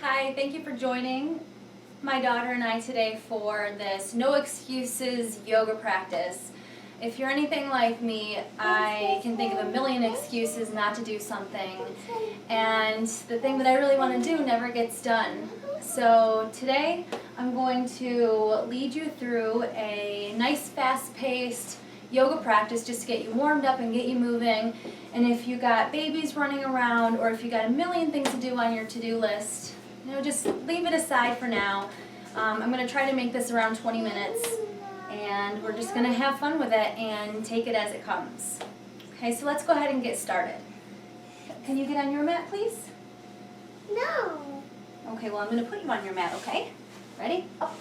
Hi, thank you for joining my daughter and I today for this no excuses yoga practice. If you're anything like me, I can think of a million excuses not to do something, and the thing that I really want to do never gets done. So today I'm going to lead you through a nice fast-paced yoga practice just to get you warmed up and get you moving. And if you got babies running around or if you got a million things to do on your to-do list, just leave it aside for now. I'm going to try to make this around 20 minutes, and we're just going to have fun with it and take it as it comes. Okay, so let's go ahead and get started. Can you get on your mat, please? No. Okay, well, I'm going to put you on your mat, okay? Ready? Up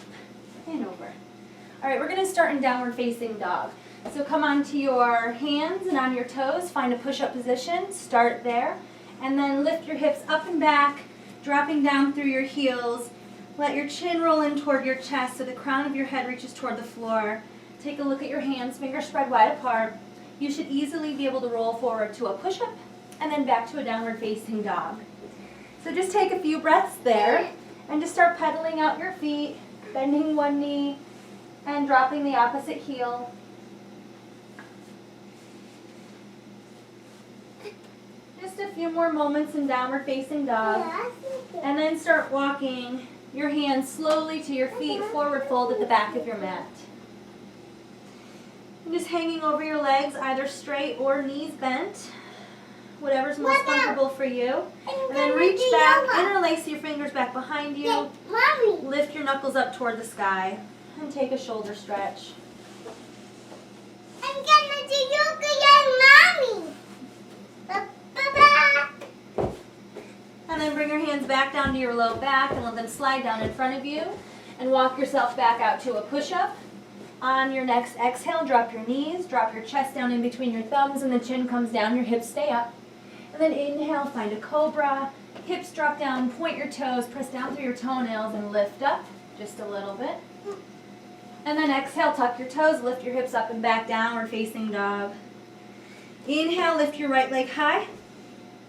and over. All right, we're going to start in downward facing dog. So come onto your hands and on your toes, find a push-up position, start there, and then lift your hips up and back, dropping down through your heels. Let your chin roll in toward your chest so the crown of your head reaches toward the floor. Take a look at your hands, fingers spread wide apart. You should easily be able to roll forward to a push-up and then back to a downward facing dog. So just take a few breaths there and just start pedaling out your feet, bending one knee and dropping the opposite heel. Just a few more moments in downward facing dog, and then start walking your hands slowly to your feet, forward fold at the back of your mat. And just hanging over your legs, either straight or knees bent, whatever's most comfortable for you. And then reach back, interlace your fingers back behind you, lift your knuckles up toward the sky, and take a shoulder stretch. I'm gonna do yoga, Mommy. And then bring your hands back down to your low back and let them slide down in front of you. And walk yourself back out to a push-up. On your next exhale, drop your knees, drop your chest down in between your thumbs, and the chin comes down, your hips stay up. And then inhale, find a cobra. Hips drop down, point your toes, press down through your toenails, and lift up just a little bit. And then exhale, tuck your toes, lift your hips up and back, downward facing dog. Inhale, lift your right leg high.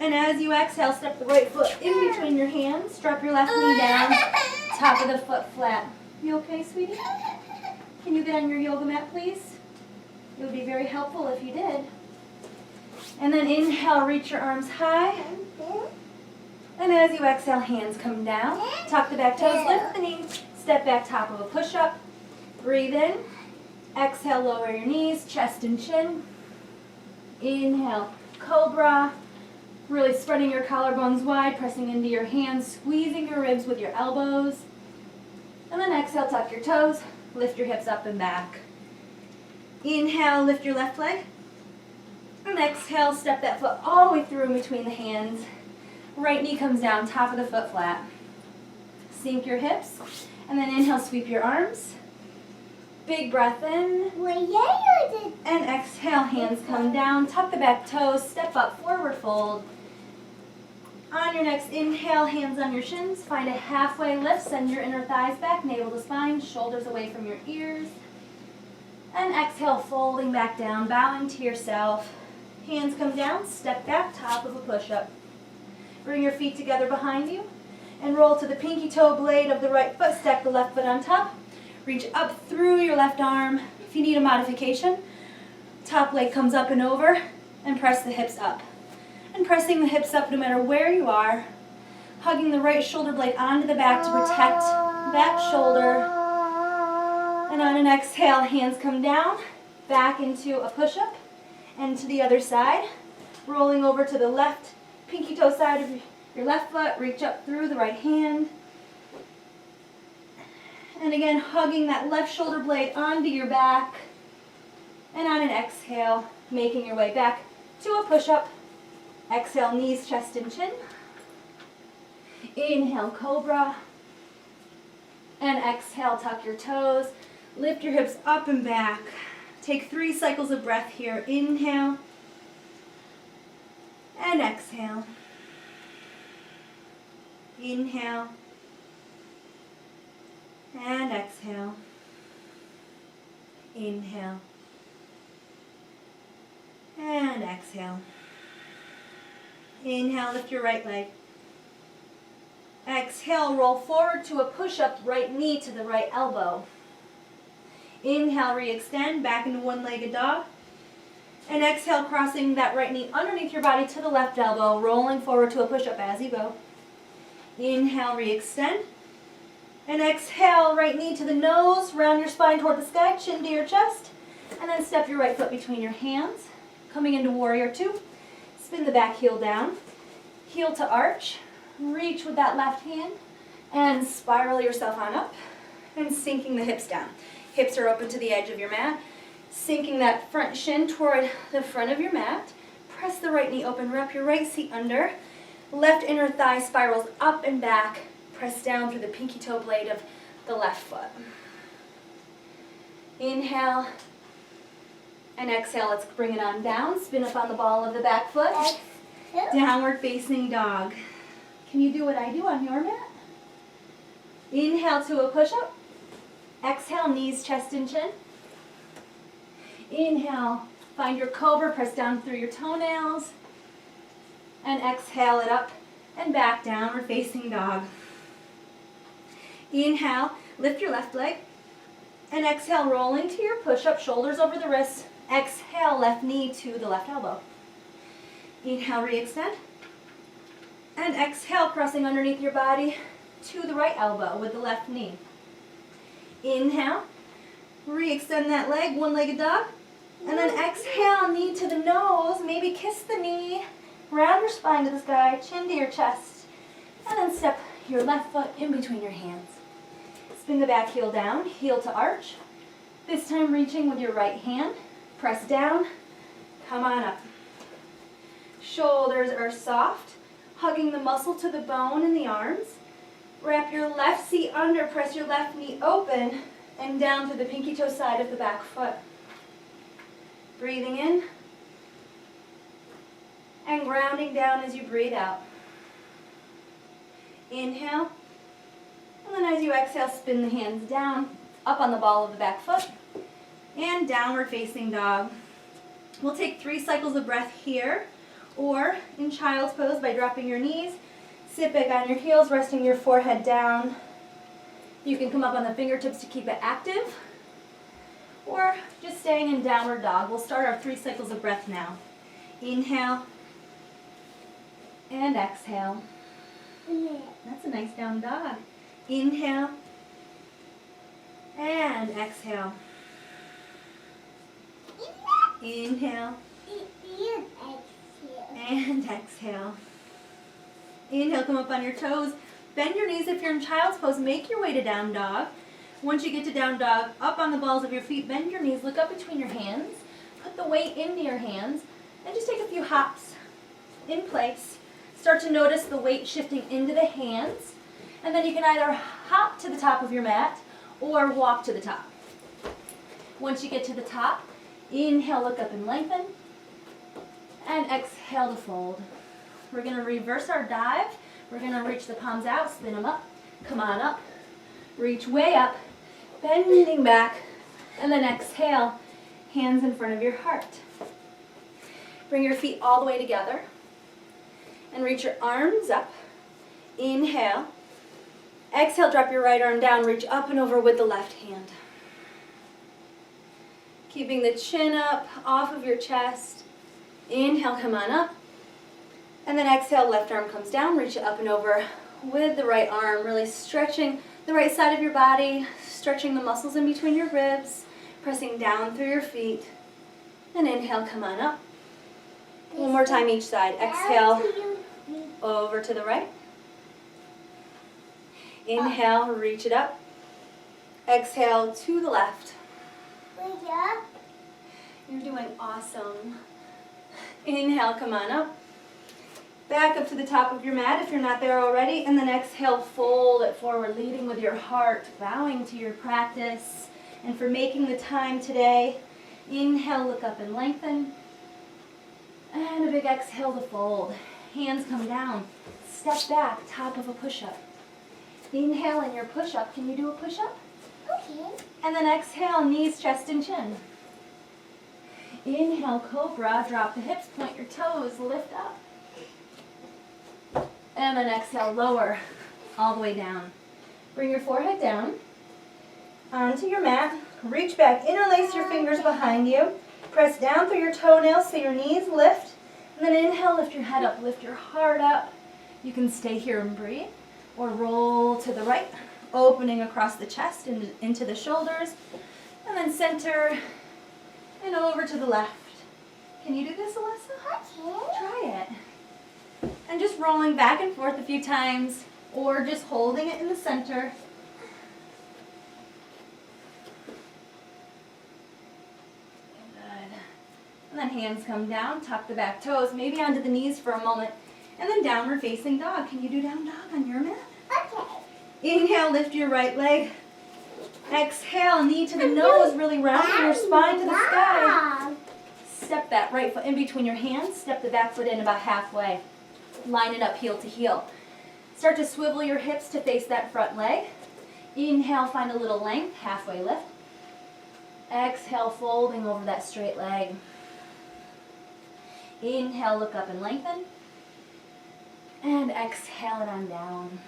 And as you exhale, step the right foot in between your hands. Drop your left knee down, top of the foot flat. You okay, sweetie? Can you get on your yoga mat, please? It would be very helpful if you did. And then inhale, reach your arms high. And as you exhale, hands come down. Tuck the back toes, lift the knee. Step back, top of a push-up. Breathe in. Exhale, lower your knees, chest and chin. Inhale, cobra. Really spreading your collarbones wide, pressing into your hands, squeezing your ribs with your elbows. And then exhale, tuck your toes, lift your hips up and back. Inhale, lift your left leg. And exhale, step that foot all the way through in between the hands. Right knee comes down, top of the foot flat. Sink your hips, and then inhale, sweep your arms. Big breath in. And exhale, hands come down, tuck the back toes, step up, forward fold. On your next inhale, hands on your shins, find a halfway lift, send your inner thighs back, navel to spine, shoulders away from your ears. And exhale, folding back down, bowing to yourself. Hands come down, step back, top of a push-up. Bring your feet together behind you and roll to the pinky toe blade of the right foot, stack the left foot on top. Reach up through your left arm. If you need a modification, top leg comes up and over, and press the hips up. And pressing the hips up no matter where you are, hugging the right shoulder blade onto the back to protect that shoulder. And on an exhale, hands come down, back into a push-up, and to the other side. Rolling over to the left pinky toe side of your left foot, reach up through the right hand. And again, hugging that left shoulder blade onto your back. And on an exhale, making your way back to a push-up. Exhale, knees, chest, and chin. Inhale, cobra. And exhale, tuck your toes. Lift your hips up and back. Take 3 cycles of breath here. Inhale. And exhale. Inhale. And exhale. Inhale. And exhale. Inhale, lift your right leg. Exhale, roll forward to a push-up, right knee to the right elbow. Inhale, re-extend, back into one-legged dog. And exhale, crossing that right knee underneath your body to the left elbow, rolling forward to a push-up as you go. Inhale, re-extend. And exhale, right knee to the nose, round your spine toward the sky, chin to your chest. And then step your right foot between your hands. Coming into warrior two. Spin the back heel down. Heel to arch. Reach with that left hand. And spiral yourself on up. And sinking the hips down. Hips are open to the edge of your mat. Sinking that front shin toward the front of your mat. Press the right knee open. Wrap your right seat under. Left inner thigh spirals up and back. Press down through the pinky toe blade of the left foot. Inhale. And exhale. Let's bring it on down. Spin up on the ball of the back foot. Downward facing dog. Can you do what I do on your mat? Inhale to a push-up. Exhale, knees, chest, and chin. Inhale, find your cobra, press down through your toenails. And exhale it up and back, downward facing dog. Inhale, lift your left leg. And exhale, roll into your push-up, shoulders over the wrists. Exhale, left knee to the left elbow. Inhale, re-extend. And exhale, crossing underneath your body to the right elbow with the left knee. Inhale, re-extend that leg, one-legged dog. And then exhale, knee to the nose, maybe kiss the knee, round your spine to the sky, chin to your chest. And then step your left foot in between your hands. Spin the back heel down, heel to arch. This time reaching with your right hand. Press down, come on up. Shoulders are soft, hugging the muscle to the bone in the arms. Wrap your left seat under, press your left knee open, and down to the pinky toe side of the back foot. Breathing in, and grounding down as you breathe out. Inhale, and then as you exhale, spin the hands down, up on the ball of the back foot, and downward facing dog. We'll take 3 cycles of breath here, or in child's pose by dropping your knees. Sit back on your heels, resting your forehead down. You can come up on the fingertips to keep it active, or just staying in downward dog. We'll start our 3 cycles of breath now. Inhale, and exhale. That's a nice down dog. Inhale, and exhale. Inhale, and exhale. Inhale, come up on your toes. Bend your knees if you're in child's pose. Make your way to down dog. Once you get to down dog, up on the balls of your feet, bend your knees, look up between your hands. Put the weight into your hands, and just take a few hops in place. Start to notice the weight shifting into the hands, and then you can either hop to the top of your mat or walk to the top. Once you get to the top, inhale, look up and lengthen, and exhale to fold. We're going to reverse our dive. We're going to reach the palms out, spin them up, come on up, reach way up, bending back, and then exhale, hands in front of your heart. Bring your feet all the way together, and reach your arms up. Inhale. Exhale, drop your right arm down, reach up and over with the left hand. Keeping the chin up, off of your chest. Inhale, come on up. And then exhale, left arm comes down, reach it up and over with the right arm, really stretching the right side of your body, stretching the muscles in between your ribs, pressing down through your feet. And inhale, come on up. One more time each side. Exhale, over to the right. Inhale, reach it up. Exhale to the left. You're doing awesome. Inhale, come on up. Back up to the top of your mat if you're not there already, and then exhale, fold it forward, leading with your heart, bowing to your practice, and for making the time today. Inhale, look up and lengthen, and a big exhale to fold. Hands come down, step back, top of a push-up. Inhale in your push-up. Can you do a push-up? Okay. And then exhale, knees, chest, and chin. Inhale, cobra, drop the hips, point your toes, lift up. And then exhale, lower all the way down. Bring your forehead down onto your mat. Reach back, interlace your fingers behind you. Press down through your toenails so your knees lift. And then inhale, lift your head up, lift your heart up. You can stay here and breathe, or roll to the right, opening across the chest and into the shoulders. And then center and over to the left. Can you do this, Alyssa? Try it. And just rolling back and forth a few times, or just holding it in the center. Good. And then hands come down, tuck the back toes, maybe onto the knees for a moment. And then downward facing dog. Can you do down dog on your mat? Okay. Inhale, lift your right leg. Exhale, knee to the nose, really rounding your spine to the sky. Step that right foot in between your hands. Step the back foot in about halfway. Line it up heel to heel. Start to swivel your hips to face that front leg. Inhale, find a little length, halfway lift. Exhale, folding over that straight leg. Inhale, look up and lengthen. And exhale it on down.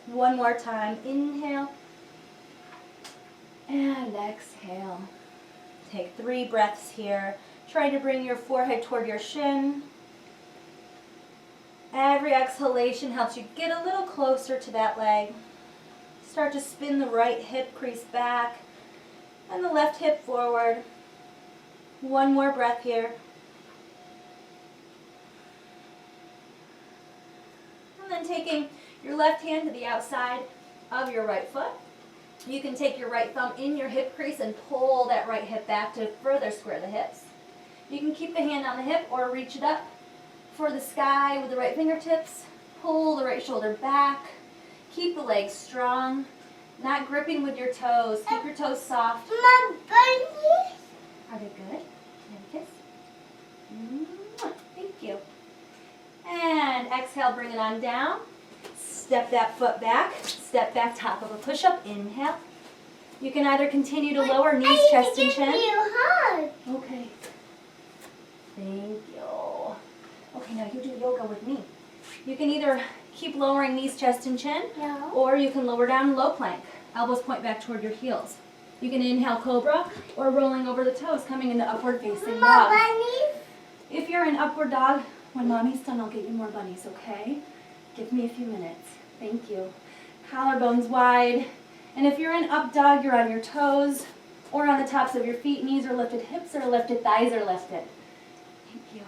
One more time. Inhale. And exhale. Take 3 breaths here. Try to bring your forehead toward your shin. Every exhalation helps you get a little closer to that leg. Start to spin the right hip crease back and the left hip forward. One more breath here. And then taking your left hand to the outside of your right foot. You can take your right thumb in your hip crease and pull that right hip back to further square the hips. You can keep the hand on the hip or reach it up for the sky with the right fingertips. Pull the right shoulder back. Keep the legs strong, not gripping with your toes. Keep your toes soft. My bunny. Are they good? Can I have a kiss? Mwah. Thank you. And exhale, bring it on down. Step that foot back. Step back, top of a push-up. Inhale. You can either continue to lower knees, chest, and chin. I need to give you a hug. Okay. Thank you. Okay, now you do yoga with me. You can either keep lowering knees, chest, and chin, No. or you can lower down low plank. Elbows point back toward your heels. You can inhale cobra, or rolling over the toes, coming into upward facing My dog. bunny. If you're in upward dog, when mommy's done, I'll get you more bunnies, okay? Give me a few minutes. Thank you. Collarbones wide. And if you're in up dog, you're on your toes or on the tops of your feet. Knees are lifted, hips are lifted, thighs are lifted. Thank you.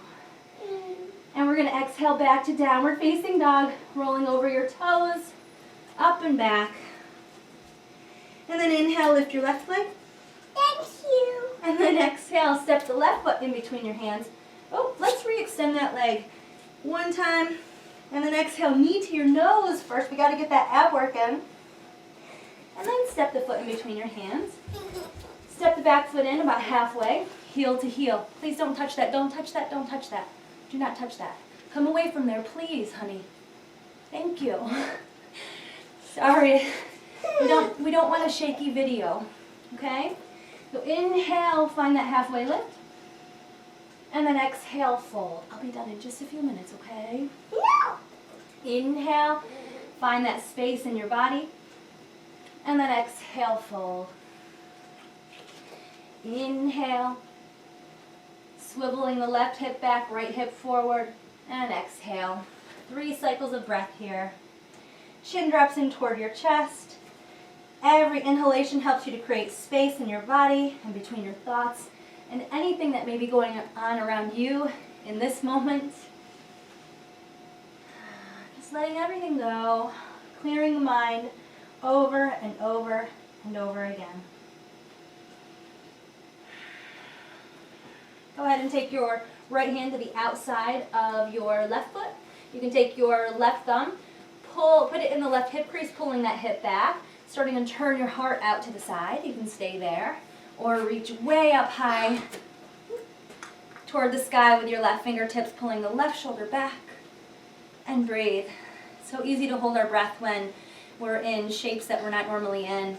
And we're going to exhale back to downward facing dog, rolling over your toes, up and back. And then inhale, lift your left leg. Thank you. And then exhale, step the left foot in between your hands. Oh, let's re-extend that leg. One time. And then exhale, knee to your nose first. We got to get that ab work in. And then step the foot in between your hands. Step the back foot in about halfway, heel to heel. Please don't touch that, don't touch that, don't touch that. Do not touch that. Come away from there, please, honey. Thank you. Sorry, we don't want a shaky video, okay? So inhale, find that halfway lift. And then exhale, fold. I'll be done in just a few minutes, okay? No. Inhale, find that space in your body. And then exhale, fold. Inhale, swiveling the left hip back, right hip forward, and exhale. 3 cycles of breath here. Chin drops in toward your chest. Every inhalation helps you to create space in your body and between your thoughts and anything that may be going on around you in this moment. Just letting everything go, clearing the mind over and over and over again. Go ahead and take your right hand to the outside of your left foot. You can take your left thumb, put it in the left hip crease, pulling that hip back, starting to turn your heart out to the side. You can stay there. Or reach way up high toward the sky with your left fingertips, pulling the left shoulder back, and breathe. So easy to hold our breath when we're in shapes that we're not normally in.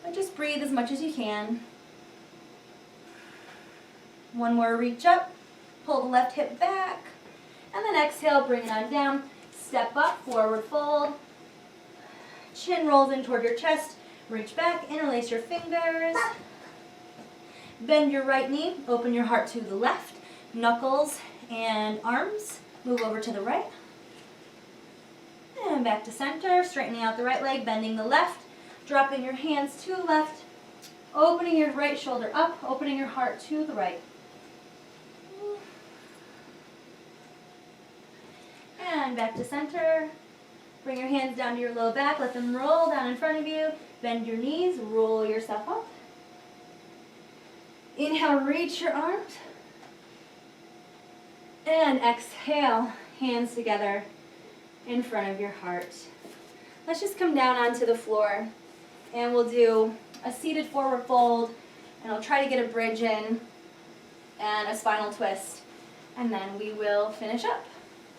But just breathe as much as you can. One more reach up, pull the left hip back, and then exhale, bring it on down. Step up, forward fold, Chin rolls in toward your chest. Reach back, interlace your fingers. Bend your right knee, open your heart to the left. Knuckles and arms move over to the right. And back to center, straightening out the right leg, bending the left. Dropping your hands to the left. Opening your right shoulder up, opening your heart to the right. And back to center. Bring your hands down to your low back. Let them roll down in front of you. Bend your knees. Roll yourself up. Inhale, reach your arms. And exhale, hands together in front of your heart. Let's just come down onto the floor. And we'll do a seated forward fold. And I'll try to get a bridge in and a spinal twist. And then we will finish up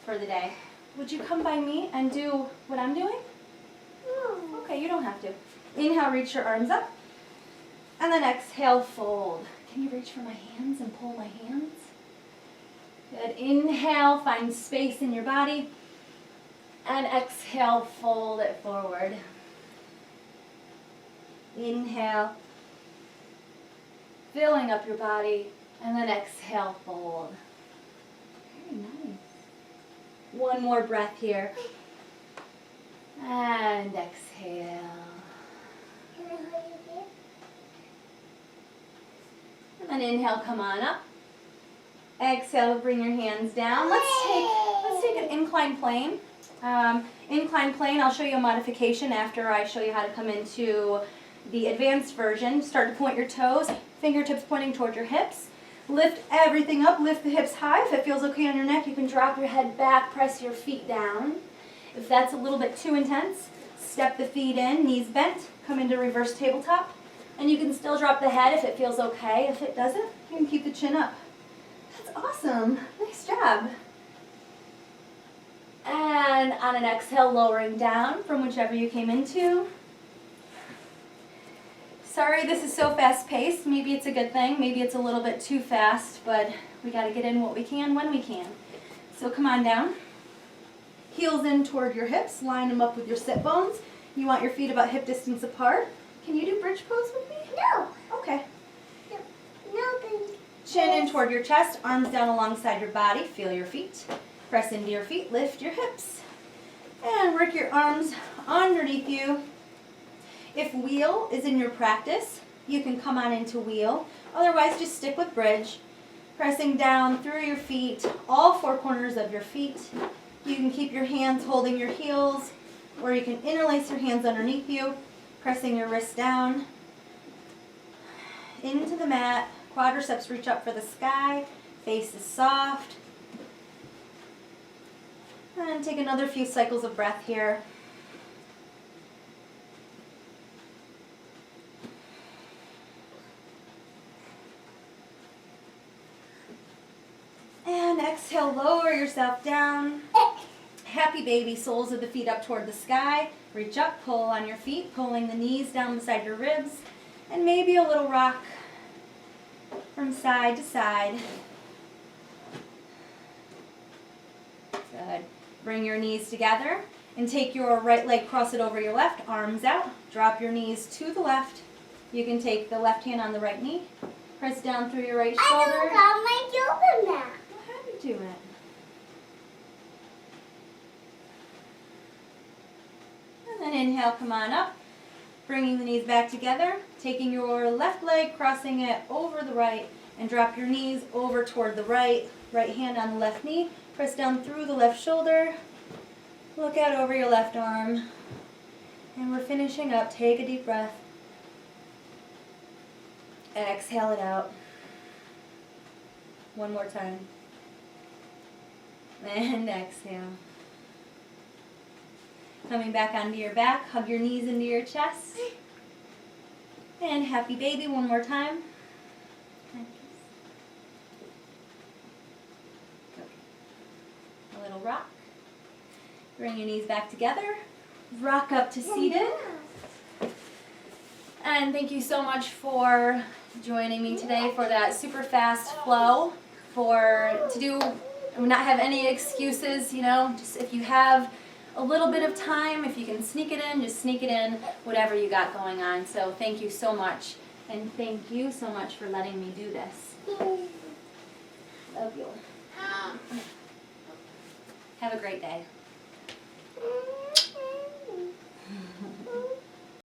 for the day. Would you come by me and do what I'm doing? No. Okay, you don't have to. Inhale, reach your arms up. And then exhale, fold. Can you reach for my hands and pull my hands? Good. Inhale, find space in your body. And exhale, fold it forward. Inhale, filling up your body. And then exhale, fold. Very nice. One more breath here. And exhale. Can I hold you here? And then inhale, come on up. Exhale, bring your hands down. Let's take an inclined plane. Inclined plane, I'll show you a modification after I show you how to come into the advanced version. Start to point your toes, fingertips pointing toward your hips. Lift everything up, lift the hips high. If it feels okay on your neck, you can drop your head back, press your feet down. If that's a little bit too intense, step the feet in, knees bent, come into reverse tabletop. And you can still drop the head if it feels okay. If it doesn't, you can keep the chin up. That's awesome. Nice job. And on an exhale, lowering down from whichever you came into. Sorry, this is so fast-paced. Maybe it's a good thing. Maybe it's a little bit too fast, but we got to get in what we can when we can. So come on down. Heels in toward your hips. Line them up with your sit bones. You want your feet about hip distance apart. Can you do bridge pose with me? No. Okay. No, baby. Chin in toward your chest. Arms down alongside your body. Feel your feet. Press into your feet. Lift your hips. And work your arms underneath you. If wheel is in your practice, you can come on into wheel. Otherwise, just stick with bridge. Pressing down through your feet, all four corners of your feet. You can keep your hands holding your heels, or you can interlace your hands underneath you, pressing your wrists down. Into the mat. Quadriceps reach up for the sky. Face is soft. And take another few cycles of breath here. And exhale, lower yourself down. Happy baby, soles of the feet up toward the sky. Reach up, pull on your feet, pulling the knees down beside your ribs. And maybe a little rock from side to side. Good. Bring your knees together and take your right leg, cross it over your left, arms out. Drop your knees to the left. You can take the left hand on the right knee. Press down through your right shoulder. I don't got my yoga mat. How do you do it? And then inhale, come on up. Bringing the knees back together. Taking your left leg, crossing it over the right, and drop your knees over toward the right. Right hand on the left knee. Press down through the left shoulder. Look out over your left arm. And we're finishing up. Take a deep breath. And exhale it out. One more time. And exhale. Coming back onto your back. Hug your knees into your chest. And happy baby one more time. A little rock. Bring your knees back together. Rock up to seated. And thank you so much for joining me today for that super fast flow. Not have any excuses, just if you have a little bit of time. If you can sneak it in, just sneak it in, whatever you got going on. So thank you so much. And thank you so much for letting me do this. Love you. Have a great day.